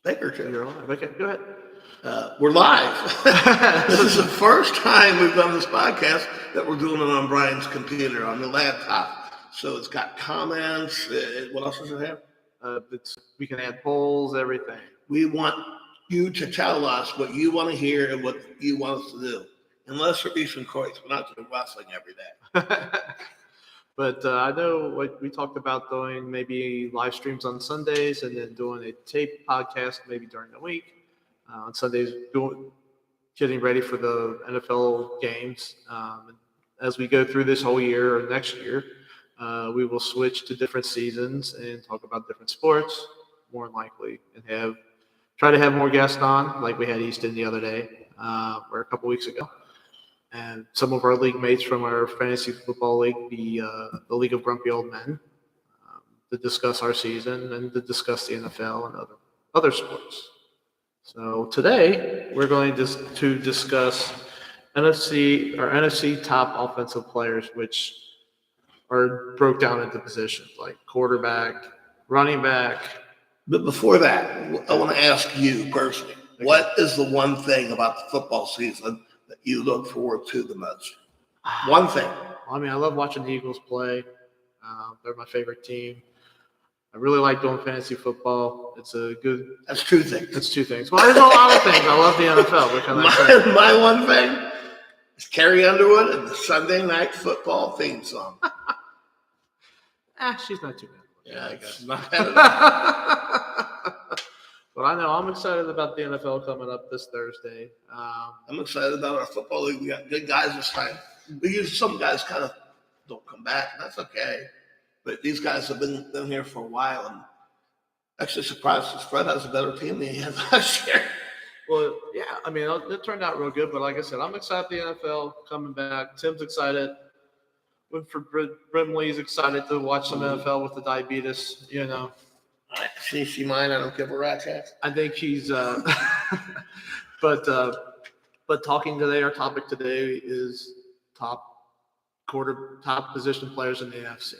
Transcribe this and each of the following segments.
Baker too. You're live. Okay, go ahead. We're live. This is the first time we've done this podcast that we're doing it on Brian's computer, on the laptop. So it's got comments. What else does it have? We can add polls, everything. We want you to tell us what you want to hear and what you want us to do. Unless we're Eastern Courts, we're not doing wrestling every day. But I know what we talked about doing maybe live streams on Sundays and then doing a tape podcast maybe during the week. On Sundays, getting ready for the NFL games. As we go through this whole year or next year, we will switch to different seasons and talk about different sports, more than likely, and try to have more guests on, like we had Easton the other day, or a couple weeks ago. And some of our league mates from our fantasy football league, the League of Grumpy Old Men, to discuss our season and to discuss the NFL and other sports. So today we're going to discuss NFC top offensive players, which are broke down into positions like quarterback, running back. But before that, I want to ask you personally, what is the one thing about the football season that you look forward to the most? One thing. I mean, I love watching the Eagles play. They're my favorite team. I really like doing fantasy football. That's two things. That's two things. Well, there's a lot of things. I love the NFL. My one thing is Carrie Underwood and the Sunday Night Football theme song. She's not too bad. Yeah, I guess. Not bad at all. But I know I'm excited about the NFL coming up this Thursday. I'm excited about our football league. We got good guys this time. Some guys kind of don't come back, and that's okay. But these guys have been here for a while, and actually surprised because Fred has a better team than he had last year. Well, yeah, I mean, it turned out real good. But like I said, I'm excited the NFL coming back. Tim's excited. Winford Brimley's excited to watch some NFL with the diabetes, you know. She mine. I don't give a rat's ass. I think he's but talking today, our topic today is top position players in the NFC.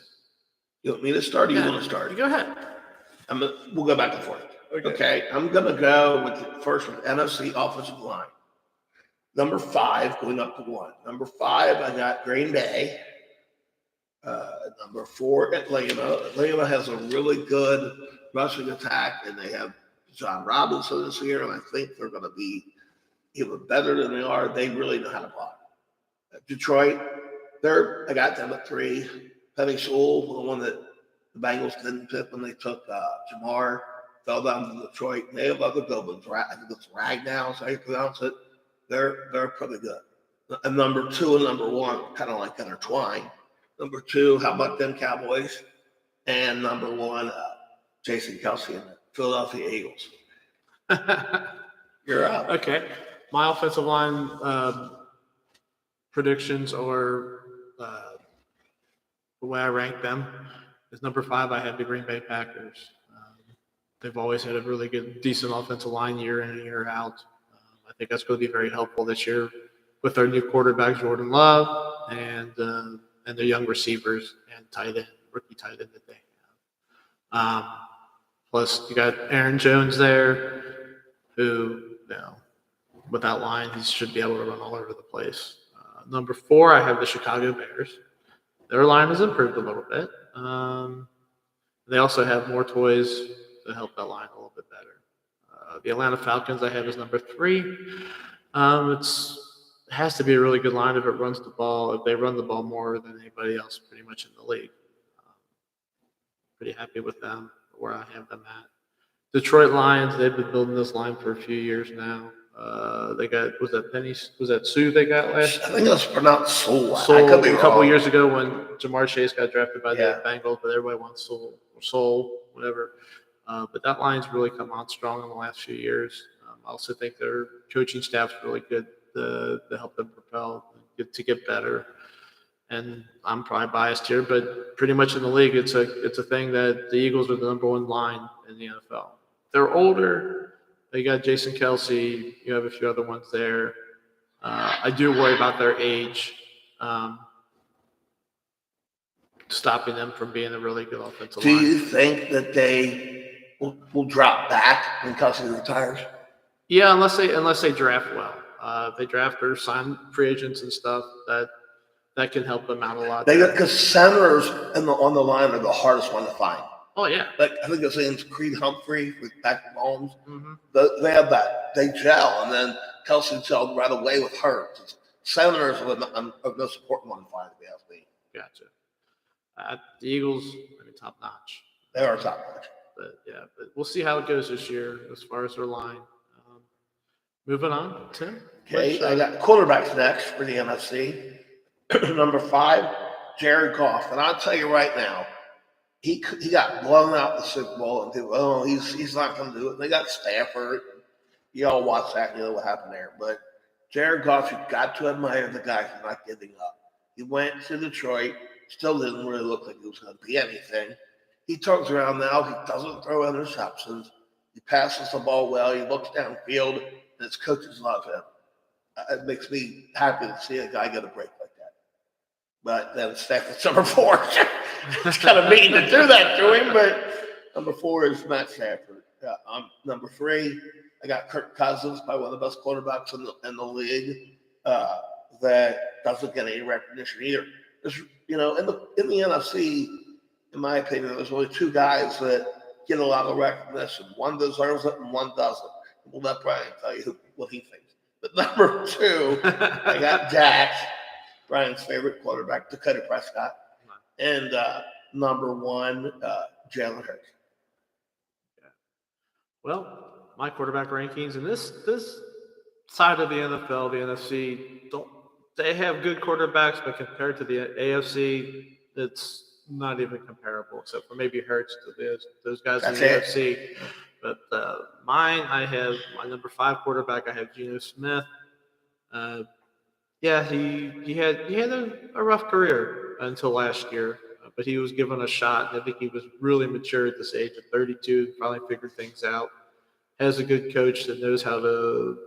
You want me to start or you want to start? You go ahead. We'll go back and forth. Okay. I'm going to go with the first one, NFC Offensive line. Number 5 going up to 1. Number 5, I got Green Bay. Number 4, Atlanta. Atlanta has a really good rushing attack, and they have John Robinson this year, and I think they're going to be even better than they are. They really know how to block. Detroit, I got them at 3. Penny Sewell, the one that the Bengals didn't pick when they took Jamar, fell down to Detroit. They have other good ones. I think it's Ragnow, is how you pronounce it. They're pretty good. And number 2 and number 1 kind of like intertwined. Number 2, how about them Cowboys? And number 1, Jason Kelsey and the Philadelphia Eagles. You're up. Okay. My offensive line predictions or the way I rank them is number 5, I have the Green Bay Packers. They've always had a really good, decent offensive line year in and year out. I think that's going to be very helpful this year with our new quarterback, Jordan Love, and their young receivers and rookie tight end that they have. Plus, you got Aaron Jones there, who, with that line, he should be able to run all over the place. Number 4, I have the Chicago Bears. Their line has improved a little bit. They also have more toys to help that line a little bit better. The Atlanta Falcons I have as number 3. It has to be a really good line if it runs the ball. If they run the ball more than anybody else pretty much in the league. Pretty happy with them, where I have them at. Detroit Lions, they've been building this line for a few years now. They got, was that Sue they got last year? I think that's pronounced Soul. A couple years ago when Jamar Chase got drafted by the Bengals, but everybody wants Soul, whatever. But that line's really come on strong in the last few years. I also think their coaching staff's really good to help them propel, to get better. And I'm probably biased here, but pretty much in the league, it's a thing that the Eagles are the number 1 line in the NFL. They're older. They got Jason Kelsey. You have a few other ones there. I do worry about their age, stopping them from being a really good offensive line. Do you think that they will drop back when Kelsey retires. Yeah, unless they draft well. If they draft or sign free agents and stuff, that can help them out a lot. Because centers on the line are the hardest one to find. Oh yeah. Like I think his name's Creed Humphrey with Patrick Mahomes. Mm-hmm. They have that. They gel, and then Kelsey gelled right away with Hurts. Centers are the most important one to find, to be honest with me. Gotcha. The Eagles, top notch. They are top notch. But we'll see how it goes this year as far as their line. Moving on, Tim. Okay, I got quarterbacks next for the NFC. Number 5, Jared Goff, and I'll tell you right now, he got blown out in the Super Bowl, and people, he's not going to do it. They got Stafford. You all watch that, you know what happened there. But Jared Goff, you got to admire the guy for not giving up. He went to Detroit, still didn't really look like he was going to be anything. He turns around now. He doesn't throw interceptions. He passes the ball well. He looks downfield, and his coaches love him. It makes me happy to see a guy get a break like that. But then Stafford's number 4. It's kind of mean to do that to him, but number 4 is Matt Stafford. Number 3, I got Kirk Cousins, by one of the best quarterbacks in the league, that doesn't get any recognition either. There's, in the NFC, in my opinion, there's only 2 guys that get a lot of recognition. One deserves it and one doesn't. We'll let Brian tell you what he thinks. But number 2, I got Jax, Brian's favorite quarterback, Dakota Prescott. And number 1, Jalen Hurts. Yeah. Well, my quarterback rankings in this side of the NFL, the NFC, they have good quarterbacks, but compared to the AFC, it's not even comparable, except for maybe Hurts to those guys in the AFC. But mine, I have my number 5 quarterback. I have Geno Smith. He had a rough career until last year, but he was given a shot. And I think he was really mature at this age of 32. Finally figured things out. Has a good coach that knows how to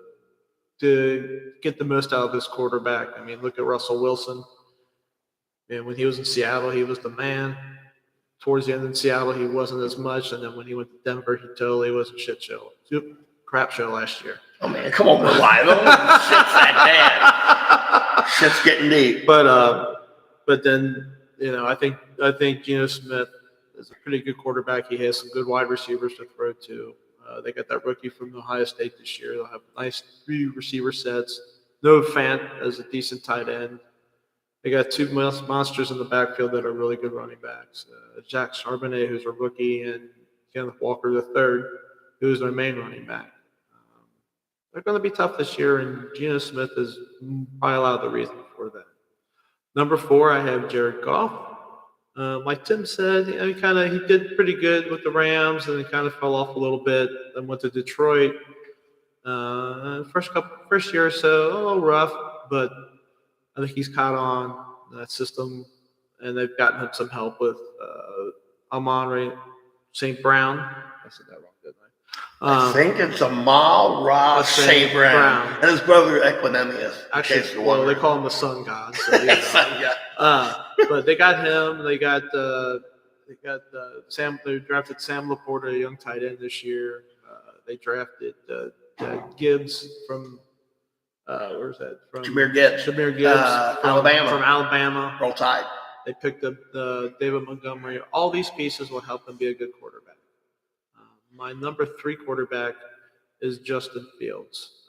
get the most out of this quarterback. I mean, look at Russell Wilson. And when he was in Seattle, he was the man. Towards the end in Seattle, he wasn't as much. And then when he went to Denver, he totally was a shit show. Crap show last year. Oh, man, come on, Rely. Shit's that bad. Shit's getting deep. But then, I think Geno Smith is a pretty good quarterback. He has some good wide receivers to throw to. They got that rookie from Ohio State this year. They'll have nice 3 receiver sets. Noah Fant as a decent tight end. They got 2 monsters in the backfield that are really good running backs. Jack Charbonnet, who's a rookie, and Kenneth Walker III, who's their main running back. They're going to be tough this year, and Geno Smith is probably a lot of the reason for that. Number 4, I have Jared Goff. Like Tim said, he did pretty good with the Rams, and he kind of fell off a little bit. Then went to Detroit. First year or so, a little rough, but I think he's caught on that system, and they've gotten him some help with Amon St. Brown. I said that wrong, didn't I? I think it's Amon St. Brown and his brother Equinemius. Actually, they call him the Sun God. So, but they got him. They drafted Sam Laporta, a young tight end this year. They drafted Gibbs from. Where's that from? Jameer Gibbs. From Alabama. Roll Tide. They picked up David Montgomery. All these pieces will help him be a good quarterback. My number 3 quarterback is Justin Fields.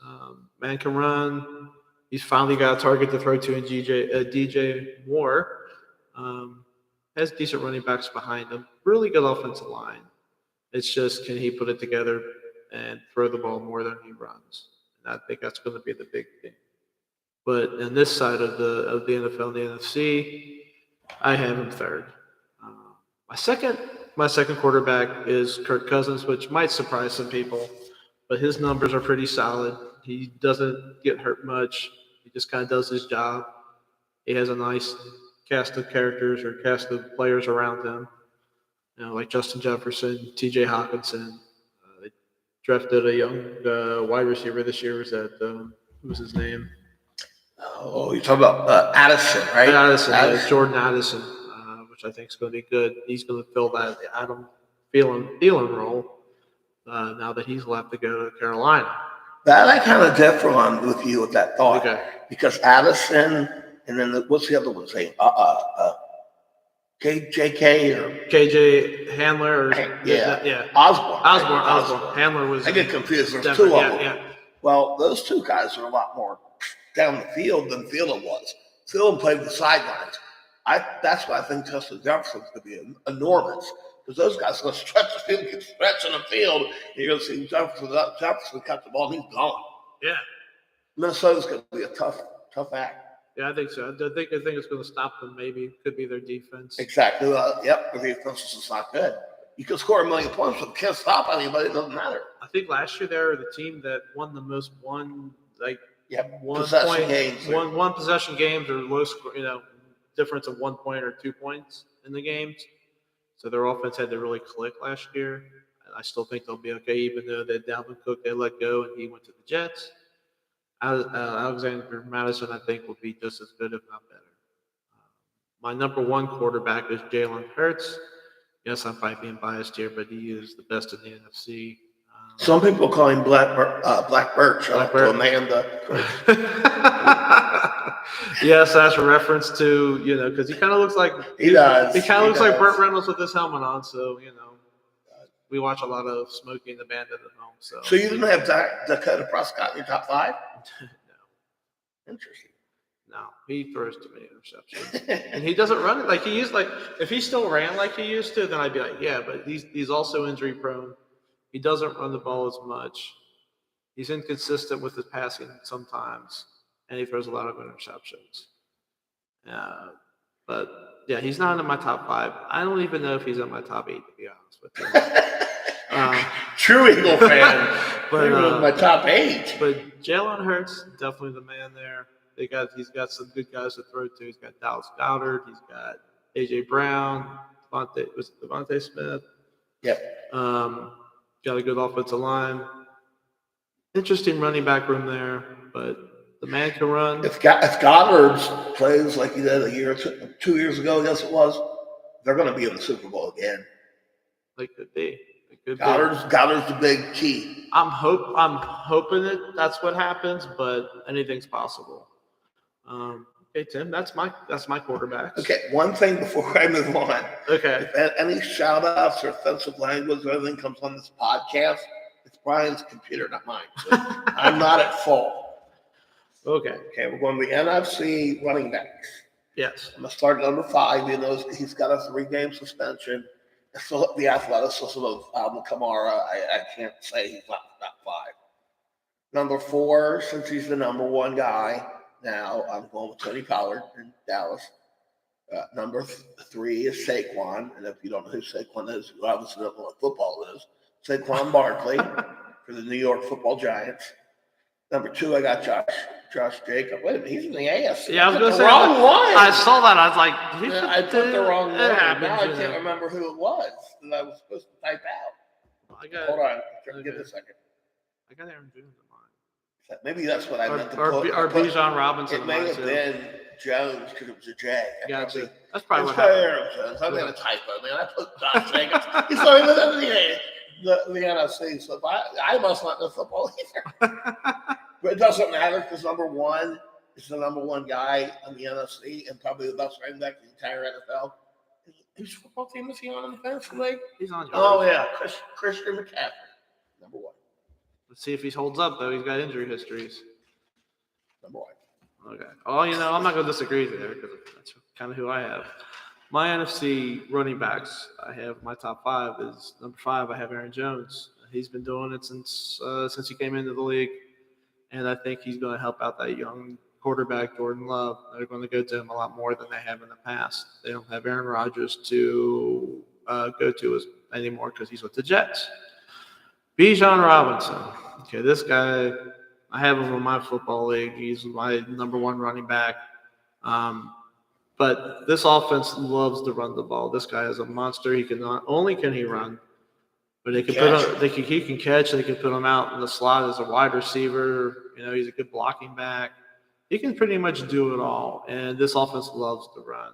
Man can run. He's finally got a target to throw to in DJ Moore. Has decent running backs behind him. Really good offensive line. It's just, can he put it together and throw the ball more than he runs? I think that's going to be the big thing. But in this side of the NFL and the NFC, I have him 3rd. My second quarterback is Kirk Cousins, which might surprise some people, but his numbers are pretty solid. He doesn't get hurt much. He just kind of does his job. He has a nice cast of characters or cast of players around him, like Justin Jefferson, T.J. Hawkinson. They drafted a young wide receiver this year. What was his name? Oh, you're talking about Addison, right? Addison. Jordan Addison, which I think is going to be good. He's going to fill that Adam Thielen role. now that he's left to go to Carolina. That I kind of differ on with you with that thought. Okay. Because Addison, and then what's the other one's name? JK or KJ Handler. yeah. Osborne. Handler was. I get confused. There's Denver, two of them. Yeah. Well, those two guys are a lot more down the field than Thielen was. Thielen played the sidelines. That's why I think Justin Jefferson's going to be enormous, because those guys are going to stretch the field, keep stretching the field. And you're going to see Jefferson catch the ball, and he's gone. Yeah. Minnesota's going to be a tough act. Yeah, I think so. I think it's going to stop them. Maybe could be their defense. Exactly. Yep. The defense is just not good. You can score 1 million points, but can't stop anybody. It doesn't matter. I think last year they were the team that won the most one possession games or low score, difference of 1 point or 2 points in the games. So their offense had to really click last year. And I still think they'll be okay, even though that Dalvin Cook they let go and he went to the Jets. Alexander Madison, I think, will be just as good, if not better. My number one quarterback is Jalen Hurts. Yes, I'm probably being biased here, but he is the best in the NFC. Some people call him Black Birch. To Amanda. Yes, that's a reference to, because he kind of looks like he does. He kind of looks like Burt Reynolds with his helmet on. So, we watch a lot of Smokey and the Bandit at home. So you didn't have Dakota Prescott in your top 5? No. Interesting. No, he throws too many interceptions, and he doesn't run it like he used. Like if he still ran like he used to, then I'd be like, yeah. But he's also injury prone. He doesn't run the ball as much. He's inconsistent with his passing sometimes, and he throws a lot of interceptions. But yeah, he's not in my top 5. I don't even know if he's in my top 8, to be honest with you. True Eagle fan. But in my top 8. But Jalen Hurts, definitely the man there. He's got some good guys to throw to. He's got Dallas Goedert. He's got AJ Brown. Devontae Smith. Yep. Got a good offensive line. Interesting running back room there, but the man can run. If Goddard plays like he did a year or 2 years ago, yes it was, they're going to be in the Super Bowl again. They could be. Goddard's the big key. I'm hoping that's what happens, but anything's possible. Okay, Tim, that's my quarterback. Okay, one thing before I move on. Okay. If any shout outs or offensive language or anything comes on this podcast, it's Brian's computer, not mine. So I'm not at fault. Okay, we're going to the NFC running backs. Yes. I'm going to start at number 5. He's got a 3-game suspension. So the athleticism of Alvin Kamara, I can't say he's not 5. Number 4, since he's the number 1 guy, now I'm going with Tony Pollard in Dallas. Number 3 is Saquon, and if you don't know who Saquon is, you obviously don't know what football is. Saquon Barkley for the New York Football Giants. Number 2, I got Josh Jacobs. Wait a minute, he's in the AFC. Yeah, I was going to say wrong one. I saw that. I was like, I put the wrong one. Now I can't remember who it was that I was supposed to type out. Hold on, give it a second. I got Aaron Jones in mind. Maybe that's what I meant to put. Or Bijan Robinson. It may have been Jones because it was a J. Gotcha. That's probably what happened. Aaron Jones. I made a typo, man. I put Josh Jacobs. He's not even in the NFC. So I must not know football either. But it doesn't matter because number 1 is the number 1 guy on the NFC and probably the best running back in the entire NFL. Whose football team is he on in the fantasy league? He's on yours. Oh, yeah. Christian McCaffrey, number 1. Let's see if he holds up, though. He's got injury histories. Number 1. Okay. Well, I'm not going to disagree there because that's kind of who I have. My NFC running backs, I have my top 5 is number 5. I have Aaron Jones. He's been doing it since he came into the league. And I think he's going to help out that young quarterback, Jordan Love. They're going to go to him a lot more than they have in the past. They don't have Aaron Rodgers to go to anymore because he's with the Jets. Bijan Robinson. Okay, this guy, I have him in my football league. He's my number 1 running back. But this offense loves to run the ball. This guy is a monster. He can not only can he run, but he can catch. They can put him out in the slot as a wide receiver. He's a good blocking back. He can pretty much do it all. And this offense loves to run.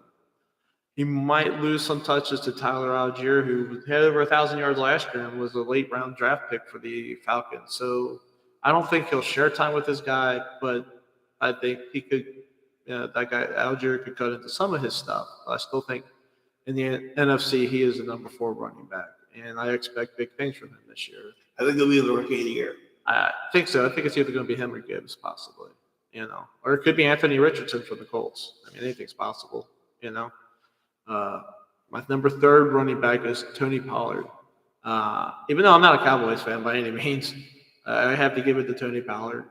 He might lose some touches to Tyler Algier, who had over 1,000 yards last year and was a late round draft pick for the Falcons. So I don't think he'll share time with this guy, but I think he could. That guy Algier could cut into some of his stuff. I still think in the NFC he is the number 4 running back, and I expect big things from him this year. I think he'll be the rookie of the year. I think so. I think it's either going to be him or Gibbs, possibly. Or it could be Anthony Richardson for the Colts. I mean, anything's possible. My number 3rd running back is Tony Pollard. Even though I'm not a Cowboys fan by any means, I have to give it to Tony Pollard.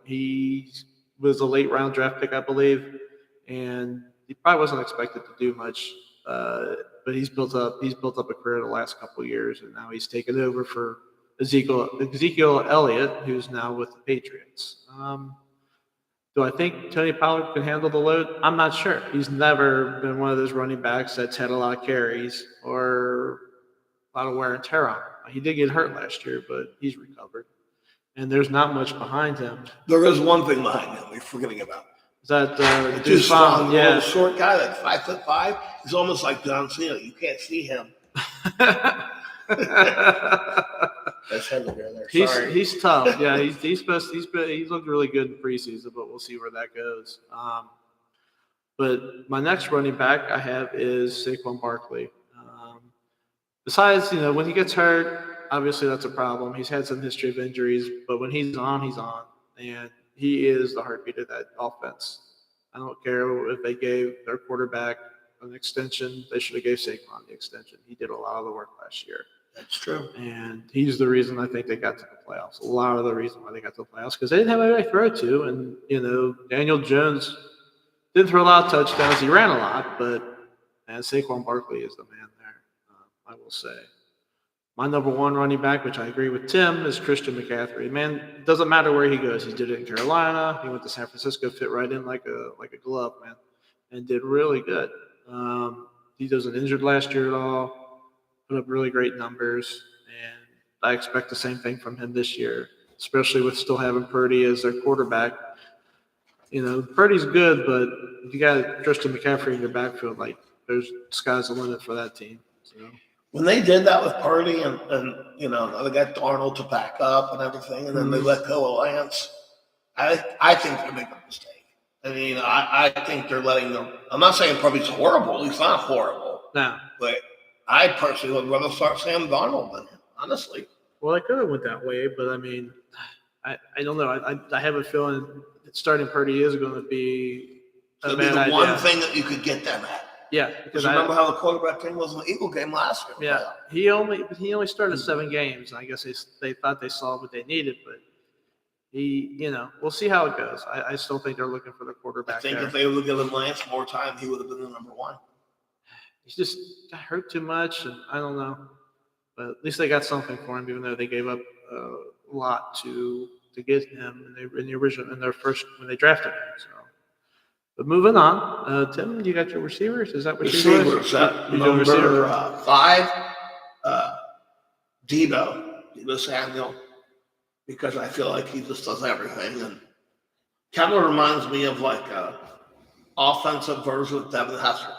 He was a late round draft pick, I believe, and he probably wasn't expected to do much. But he's built up a career the last couple of years, and now he's taken over for Ezekiel Elliott, who's now with the Patriots. Do I think Tony Pollard can handle the load? I'm not sure. He's never been one of those running backs that's had a lot of carries or a lot of wear and tear on him. He did get hurt last year, but he's recovered. And there's not much behind him. There is one thing behind him we're forgetting about. Is that Too strong, yeah. Short guy, like 5'5". He's almost like John Cena. You can't see him. That's heavy there. Sorry. He's tough. Yeah, he's looked really good in preseason, but we'll see where that goes. But my next running back I have is Saquon Barkley. Besides, when he gets hurt, obviously that's a problem. He's had some history of injuries, but when he's on, and he is the heartbeat of that offense. I don't care if they gave their quarterback an extension. They should have gave Saquon the extension. He did a lot of the work last year. That's true. And he's the reason I think they got to the playoffs. A lot of the reason why they got to the playoffs because they didn't have anybody to throw to. And, Daniel Jones didn't throw a lot of touchdowns. He ran a lot, but Saquon Barkley is the man there, I will say. My number 1 running back, which I agree with Tim, is Christian McCaffrey. Man, it doesn't matter where he goes. He did it in Carolina. He went to San Francisco, fit right in like a glove, man, and did really good. He wasn't injured last year at all. Put up really great numbers, and I expect the same thing from him this year, especially with still having Purdy as their quarterback. Purdy's good, but if you got Christian McCaffrey in your backfield, there's sky's the limit for that team. So. When they did that with Purdy and they got Darnold to back up and everything, and then they let go of Lance, I think they're making a mistake. I mean, I think they're letting them. I'm not saying Purdy's horrible. He's not horrible. No. But I personally would rather start Sam Darnold than him, honestly. Well, I could have went that way, but I mean, I don't know. I have a feeling that starting Purdy is going to be a bad idea. One thing that you could get them at. Yeah, because remember how the quarterback thing was in the Eagle game last year. Yeah, he only started 7 games, and I guess they thought they saw what they needed, but we'll see how it goes. I still think they're looking for the quarterback. I think if they would have given Lance more time, he would have been the number 1. He's just got hurt too much, and I don't know, but at least they got something for him, even though they gave up a lot to get him in their first when they drafted him. So. But moving on, Tim, you got your receivers? Is that what you do? Number 5, Deebo Samuel, because I feel like he just does everything, and kind of reminds me of like a offensive version of Devin Hester.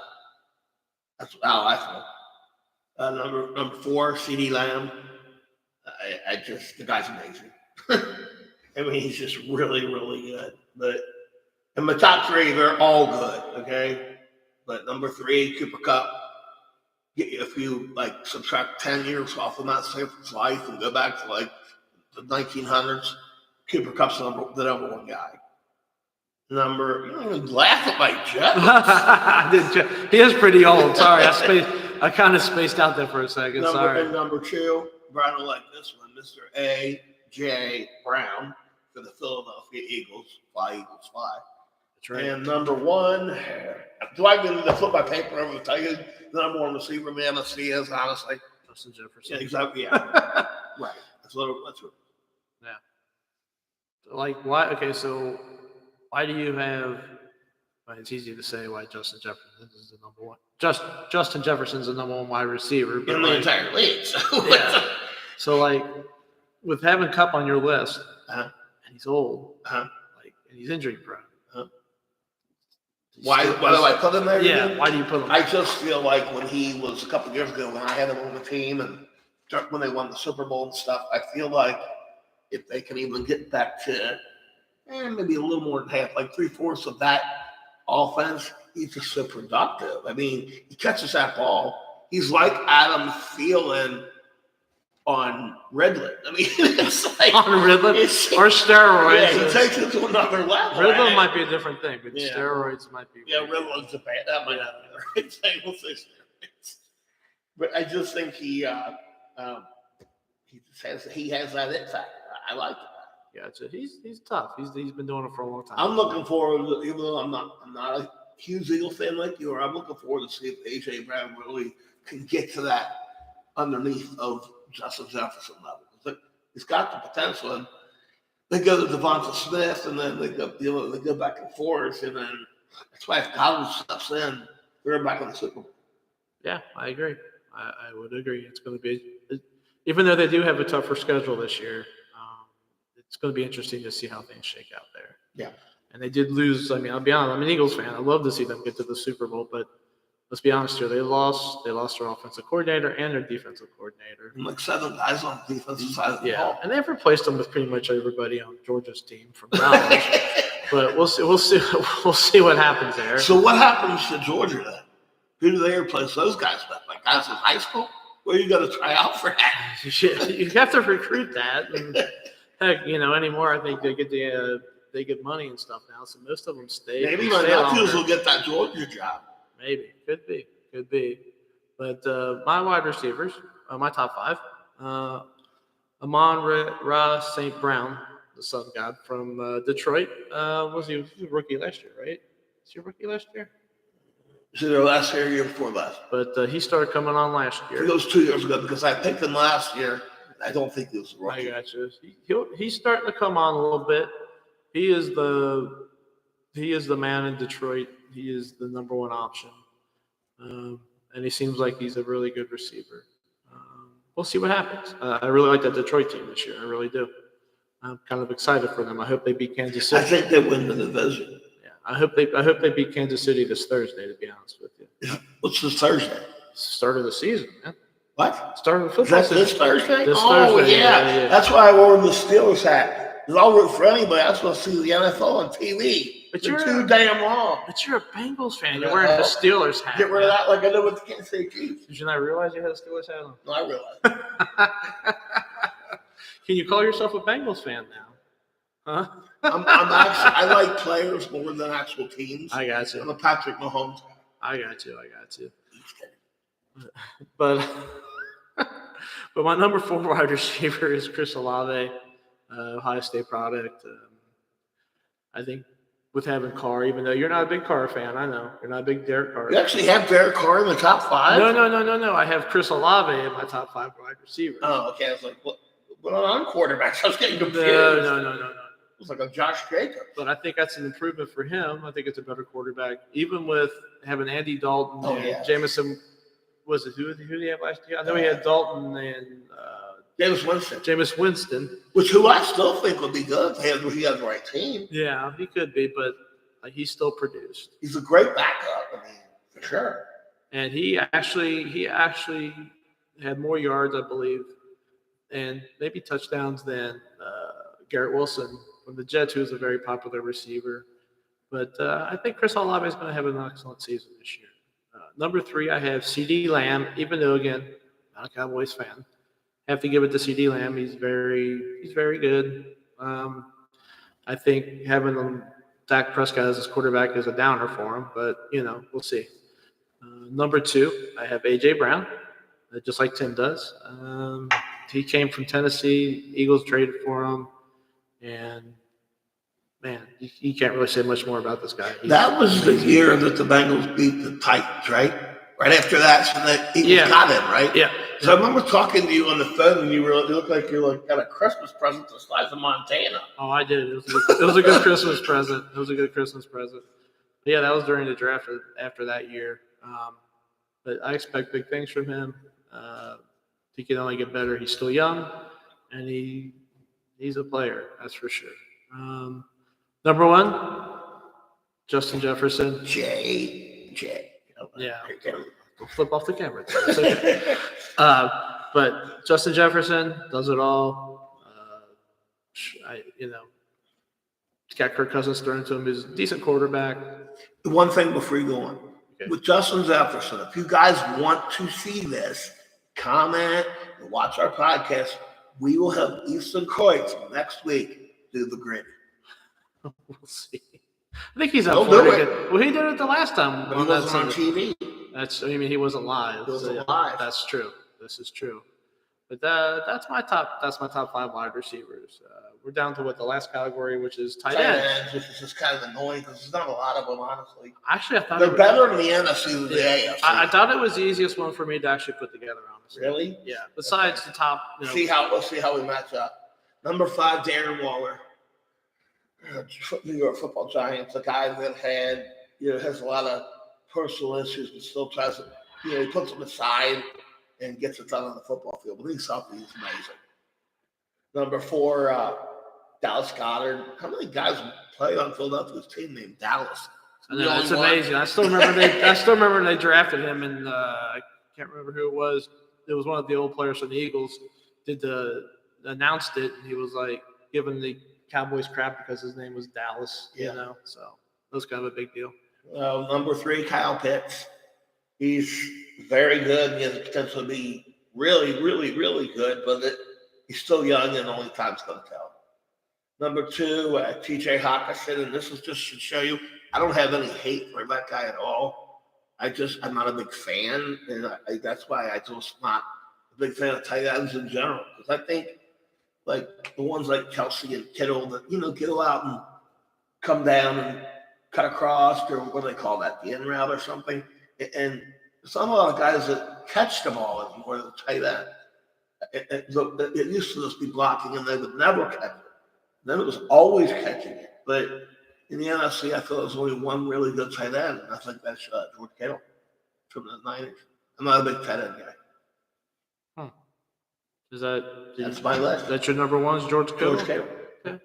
That's how I feel. Number 4, CeeDee Lamb. The guy's amazing. I mean, he's just really, really good. But in my top 3, they're all good, okay? But number 3, Cooper Kupp. If you subtract 10 years off of Matt Stafford's life and go back to the 1900s, Cooper Kupp's the number 1 guy. You don't even laugh at my Jeff. He is pretty old. Sorry, I kind of spaced out there for a second. Sorry. Number 2, Brown will like this one, Mr. A.J. Brown for the Philadelphia Eagles. Fly, Eagles, fly. That's right. And number 1, do I need to flip my paper over to tell you the number 1 receiver in the NFC is, honestly? Justin Jefferson. Yeah, exactly. Yeah. Right. That's what. Yeah. Why? Okay, so why do you have? Well, it's easy to say why Justin Jefferson is the number 1. Justin Jefferson's the number 1 wide receiver in the entire league. So. Yeah. So with having Kupp on your list, and he's old, and he's injury prone. Why do I put him there? Yeah, again? why do you put him? I just feel like when he was a couple years ago, when I had him on the team and when they won the Super Bowl and stuff, I feel like if they can even get back to maybe a little more than half, like 3/4 of that offense, he's just so productive. I mean, he catches that ball. He's like Adam Thielen on Redland. I mean, it's like On Redland or steroids. Yeah, he takes it to another level. Redland might be a different thing, but steroids might be. Yeah, Redland's a bad. That might not be the right thing. We'll say steroids. But I just think he has that it factor. I like it. Gotcha. He's tough. He's been doing it for a long time. I'm looking forward to, even though I'm not a huge Eagle fan like you are, I'm looking forward to see if AJ Brown really can get to that underneath of Justin Jefferson level. He's got the potential, and they go to Devonta Smith, and then they go back and forth, and then that's why if college steps in, they're back in the Super Bowl. Yeah, I agree. I would agree. It's going to be, even though they do have a tougher schedule this year, it's going to be interesting to see how things shake out there. Yeah. And they did lose. I mean, I'll be honest. I'm an Eagles fan. I love to see them get to the Super Bowl, but let's be honest here. They lost their offensive coordinator and their defensive coordinator. And like 7 guys on the defensive side of the ball. Yeah, and they've replaced them with pretty much everybody on Georgia's team from college. But we'll see what happens there. So what happens to Georgia then? Who do they replace those guys with? Like guys in high school? Where are you going to try out for that? You have to recruit that. And heck, anymore, I think they get money and stuff now, so most of them stay. Maybe my nephews will get that Georgia job. Maybe. Could be. But my wide receivers, my top 5, Amon-Ra St. Brown, the Sun God from Detroit. He was a rookie last year, right? Was he a rookie last year? Was it their last year before last? But he started coming on last year. It was 2 years ago because I picked him last year. I don't think he was a rookie. I got you. He's starting to come on a little bit. He is the man in Detroit. He is the number one option, and he seems like he's a really good receiver. We'll see what happens. I really like that Detroit team this year. I really do. I'm kind of excited for them. I hope they beat Kansas City. I think they win the division. Yeah, I hope they beat Kansas City this Thursday. To be honest with you. What's this Thursday? Start of the season, man. What? Start of the football season. This Thursday? This Thursday. Yeah. That's why I wore the Steelers hat. Because I'll root for anybody. I just want to see the NFL on TV. But you're too damn long. But you're a Bengals fan. You're wearing the Steelers hat. Get rid of that like I did with the Kansas City Chiefs. Did you not realize you had a Steelers hat on? No, I realized. Can you call yourself a Bengals fan now? Huh? I like players more than actual teams. I got you. I'm a Patrick Mahomes guy. I got you. But my number 4 wide receiver is Chris Olave, Ohio State product. I think with having Carr, even though you're not a big Carr fan, I know you're not a big Derek Carr. You actually have Derek Carr in the top 5? No. I have Chris Olave in my top 5 wide receivers. Oh, okay. I was like, what on quarterbacks? I was getting confused. No. It was like a Josh Jacobs. But I think that's an improvement for him. I think it's a better quarterback, even with having Andy Dalton and Jamison. Was it who did he have last year? I know he had Dalton and Jameis Winston. Who I still think would be good if he had the right team. Yeah, he could be, but he still produced. He's a great backup, I mean, for sure. And he actually had more yards, I believe, and maybe touchdowns than Garrett Wilson from the Jets, who is a very popular receiver. But I think Chris Olave is going to have an excellent season this year. Number 3, I have CeeDee Lamb, even though, again, not a Cowboys fan. Have to give it to CeeDee Lamb. He's very good. I think having Dak Prescott as his quarterback is a downer for him, but, we'll see. Number 2, I have A.J. Brown, just like Tim does. He came from Tennessee. Eagles traded for him. And, man, you can't really say much more about this guy. That was the year that the Bengals beat the Titans, right? Right after that, so that Eagles got him, right? Yeah. So I remember talking to you on the phone, and you looked like you got a Christmas present the size of Montana. Oh, I did. It was a good Christmas present. It was a good Christmas present. But yeah, that was during the draft after that year. But I expect big things from him. He can only get better. He's still young, and he's a player, that's for sure. Number 1, Justin Jefferson. J. Yeah. Don't flip off the camera. It's okay. But Justin Jefferson does it all. Got Kirk Cousins thrown to him. He's a decent quarterback. One thing before you go on. Okay. With Justin Jefferson, if you guys want to see this, comment and watch our podcast. We will have Easton Kreutz next week do the grid. We'll see. I think he's up He'll for do it. it. Well, he did it the last time. But he wasn't on TV. He wasn't live. He wasn't live. That's true. This is true. But that's my top 5 wide receivers. We're down to the last category, which is tight ends. Which is just kind of annoying because there's not a lot of them, honestly. Actually, I thought they're better in the NFC than the AFC. I thought it was the easiest one for me to actually put together, honestly. Really? Yeah. Besides the top, Let's see how we match up. Number 5, Darren Waller, New York Football Giants, a guy that has a lot of personal issues, but still tries to, he puts them aside and gets it done on the football field. But he's something. He's amazing. Number 4, Dallas Goedert. How many guys play on Philadelphia's team named Dallas? I know, it's amazing. I still remember they drafted him, and I can't remember who it was. It was one of the old players from the Eagles. Announced it, and he was like giving the Cowboys crap because his name was Dallas. Yeah. So that was kind of a big deal. Number 3, Kyle Pitts. He's very good. He has the potential to be really, really, really good, but he's still young, and only time's going to tell. Number 2, T.J. Hawkinson, and this is just to show you, I don't have any hate for that guy at all. I'm not a big fan, and that's why I'm just not a big fan of tight ends in general. Because I think, like the ones like Kelsey and Kittle that go out and come down and cut across, or what do they call that, the in route or something. And some of the guys that catch the ball anymore, the tight end. It used to just be blocking, and they would never catch it. Then it was always catching it. But in the NFC, I feel there's only one really good tight end, and I think that's George Kittle from the Niners. I'm not a big tight end guy. That's my list. That's your number 1 is George Kittle? George Kittle. Okay.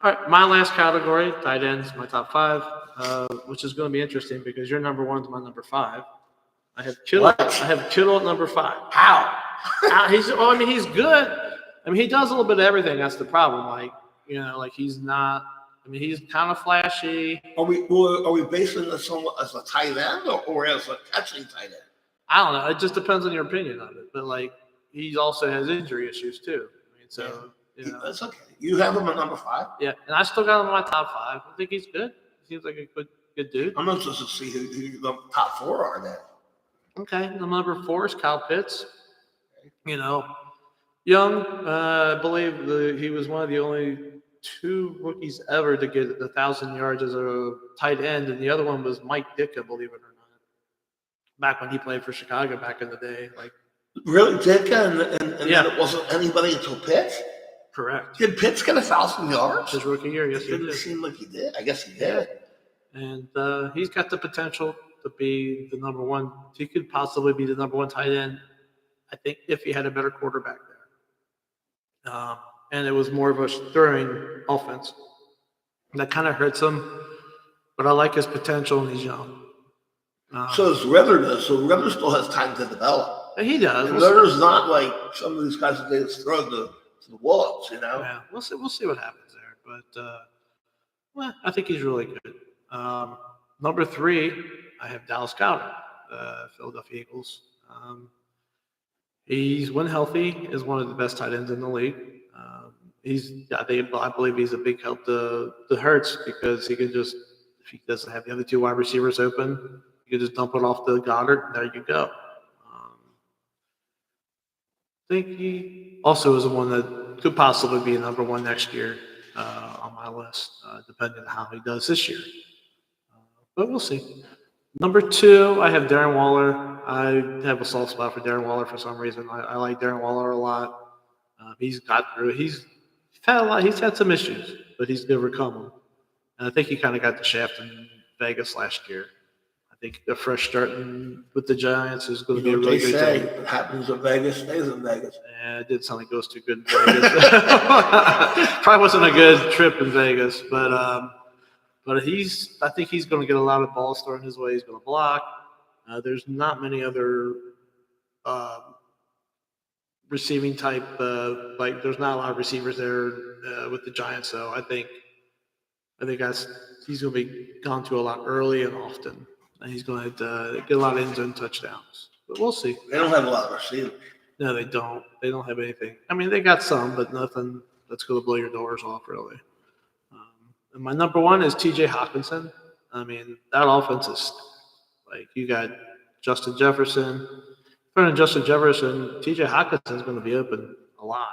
All right, my last category, tight ends, my top 5, which is going to be interesting because your number 1 is my number 5. I have Kittle. What? I have Kittle at number 5. How? He's good. I mean, he does a little bit of everything. That's the problem. He's not. I mean, he's kind of flashy. Are we basing this on as a tight end or as a catching tight end? I don't know. It just depends on your opinion of it. But he also has injury issues too. I mean, so that's okay. You have him at number 5. Yeah, and I still got him in my top 5. I think he's good. He seems like a good dude. I'm interested to see who the top 4 are then. Okay, the number 4 is Kyle Pitts. Young. I believe he was one of the only 2 rookies ever to get 1,000 yards as a tight end, and the other one was Mike Ditka, believe it or not. Back when he played for Chicago back in the day, Really, Ditka, and yeah. then it wasn't anybody until Pitts? Correct. Did Pitts get 1,000 yards? His rookie year, yes, It he didn't did. seem like he did. I guess he did. And he's got the potential to be the number 1. He could possibly be the number 1 tight end, I think, if he had a better quarterback there. And it was more of a throwing offense. That kind of hurts him, but I like his potential, and he's young. So does Ritter does. So Ritter still has time to develop. He does. And Ritter's not like some of these guys that they just throw to the wolves, Yeah, we'll see what happens there. But I think he's really good. Number 3, I have Dallas Goedert, Philadelphia Eagles. He's, when healthy, is one of the best tight ends in the league. I believe he's a big help to Hurts because he can just, if he doesn't have the other 2 wide receivers open, you can just dump it off to Goddard. There you go. I think he also is the one that could possibly be number 1 next year on my list, depending on how he does this year. But we'll see. Number 2, I have Darren Waller. I have a soft spot for Darren Waller for some reason. I like Darren Waller a lot. He's got through. He's had some issues, but he's overcome them. And I think he kind of got the shaft in Vegas last year. I think the fresh start with the Giants is going to be a really good thing. What happens in Vegas stays in Vegas. Yeah, it did sound like it goes too good in Vegas. Probably wasn't a good trip in Vegas, but But I think he's going to get a lot of balls thrown his way. He's going to block. There's not many other receiving type. There's not a lot of receivers there with the Giants. So I think he's going to be gone to a lot early and often, and he's going to get a lot of end zone touchdowns. But we'll see. They don't have a lot of receivers. No, they don't. They don't have anything. I mean, they got some, but nothing that's going to blow your doors off, really. And my number one is T.J. Hawkinson. I mean, that offense is like you got Justin Jefferson. In front of Justin Jefferson, T.J. Hawkinson is going to be open a lot.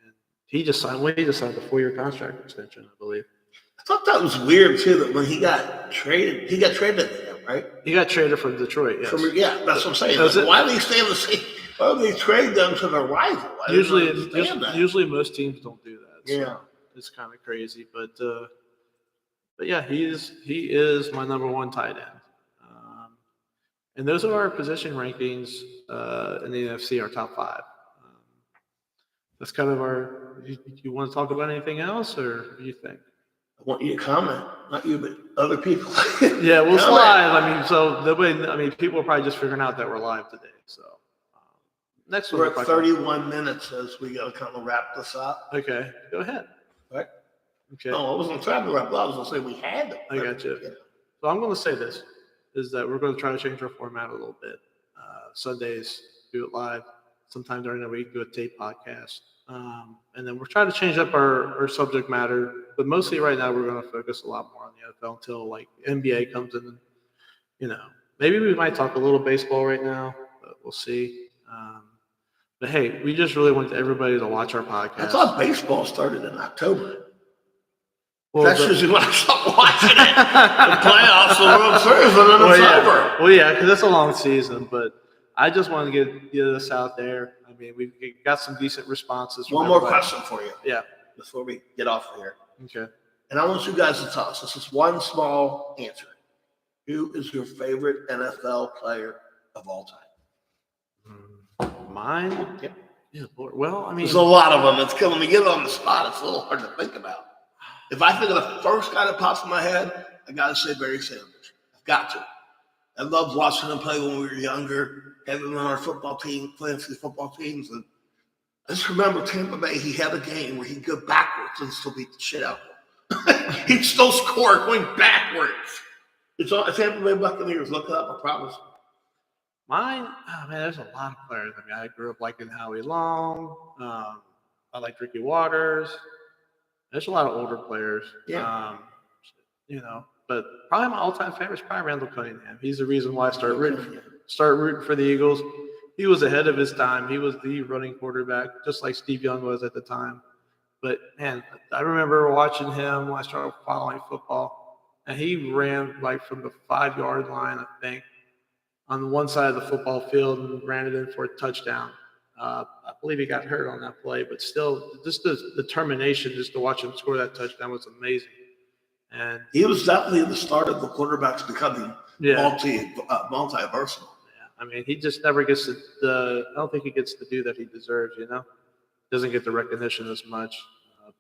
And he just signed a 4-year contract extension, I believe. I thought that was weird too. That when he got traded to them, right? He got traded from Detroit. Yes. That's what I'm saying. Like, why do they stay in the same? Why do they trade them to their rival? Usually most teams don't do that. So yeah, it's kind of crazy, but yeah, he is my number one tight end. And those are our position rankings in the NFC, our top 5. That's kind of our. You want to talk about anything else, or what do you think? I want you to comment, not you, but other people. Yeah, we'll live. I mean, so nobody. I mean, people are probably just figuring out that we're live today. So next one. We're at 31 minutes as we got to kind of wrap this up. Okay, go ahead. Right. Okay. No, I wasn't trying to wrap it up. I was going to say we had it. I got you. So I'm going to say this, is that we're going to try to change our format a little bit. Sundays, do it live. Sometime during the week, do a tape podcast. And then we're trying to change up our subject matter. But mostly right now, we're going to focus a lot more on the NFL until, like, NBA comes in. And, maybe we might talk a little baseball right now, but we'll see. But, hey, we just really want everybody to watch our podcast. I thought baseball started in October. Well, that's usually when I stop watching it. The playoffs, the World Series, and then it's over. Well, yeah, because it's a long season. But I just want to get this out there. I mean, we've got some decent responses. One more question for you. Yeah. Before we get off of here. Okay. And I want you guys to tell us. This is one small answer. Who is your favorite NFL player of all time? Mine? Yep. Yeah, Lord. Well, I mean, there's a lot of them. It's killing me. Get it on the spot. It's a little hard to think about. If I think of the first guy that pops in my head, I got to say Barry Sanders. I've got to. I loved watching him play when we were younger, having him on our football team, fantasy football teams. And I just remember Tampa Bay, he had a game where he'd go backwards and still beat the shit out of him. He'd still score going backwards. It's all Tampa Bay Buccaneers. Look it up, I promise. Mine, oh man, there's a lot of players. I mean, I grew up liking Howie Long. I like Ricky Waters. There's a lot of older players. Yeah. But probably my all-time favorite is probably Randall Cunningham. He's the reason why I started rooting for the Eagles. He was ahead of his time. He was the running quarterback, just like Steve Young was at the time. But, man, I remember watching him when I started following football, and he ran like from the 5-yard line, I think, on one side of the football field and ran it in for a touchdown. I believe he got hurt on that play, but still, just the determination just to watch him score that touchdown was amazing. And he was definitely the start of the quarterbacks becoming multi-versatile. Yeah, I mean, he just never gets I don't think he gets the due that he deserves. Doesn't get the recognition as much,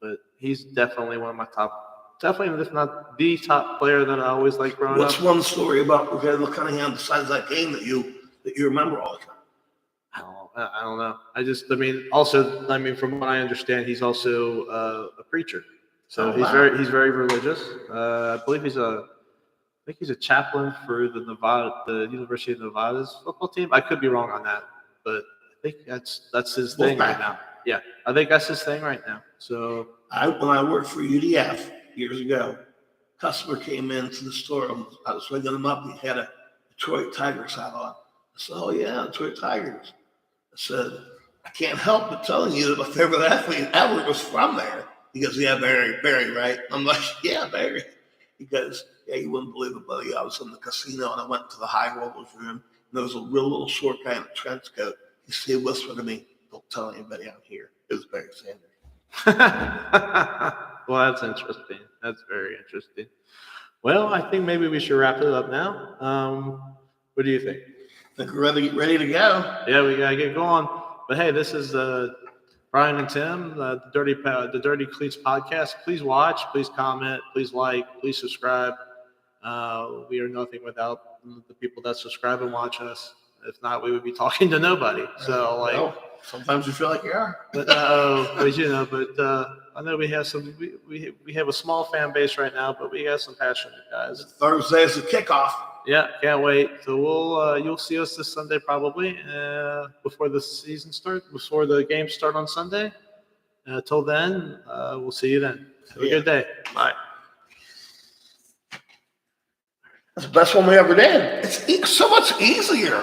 but he's definitely one of my top, definitely if not the top player that I always liked growing up. What's one story about Randall Cunningham besides that game that you remember all the time? I don't know. From what I understand, he's also a preacher. So he's very religious. I believe he's a chaplain for the University of Nevada's football team. I could be wrong on that, but I think that's his thing right now. Yeah, I think that's his thing right now. So when I worked for UDF years ago, a customer came into the store. I was ringing him up. He had a Detroit Tigers hat on. I said, "Oh yeah, Detroit Tigers." I said, "I can't help but telling you that my favorite athlete ever was from there." He goes, "Yeah, Barry, right?" I'm like, "Yeah, Barry." He goes, "Yeah, you wouldn't believe it, buddy. I was in the casino and I went to the high rollers room. And there was a real little short guy in a trench coat. He whispered to me, 'Don't tell anybody I'm here.' It was Barry Sanders." Well, that's interesting. That's very interesting. Well, I think maybe we should wrap it up now. What do you think? I think we're ready to go. Yeah, we gotta get going. But hey, this is Brian and Tim, the Dirty Cleats podcast. Please watch, please comment, please like, please subscribe. We are nothing without the people that subscribe and watch us. If not, we would be talking to nobody. So Well, sometimes you feel like you are. but I know we have some. We have a small fan base right now, but we got some passionate guys. Thursday is the kickoff. Yeah, can't wait. So you'll see us this Sunday probably before the season starts, before the games start on Sunday. Till then, we'll see you then. Have a good day. Bye. That's the best one we ever did. It's so much easier.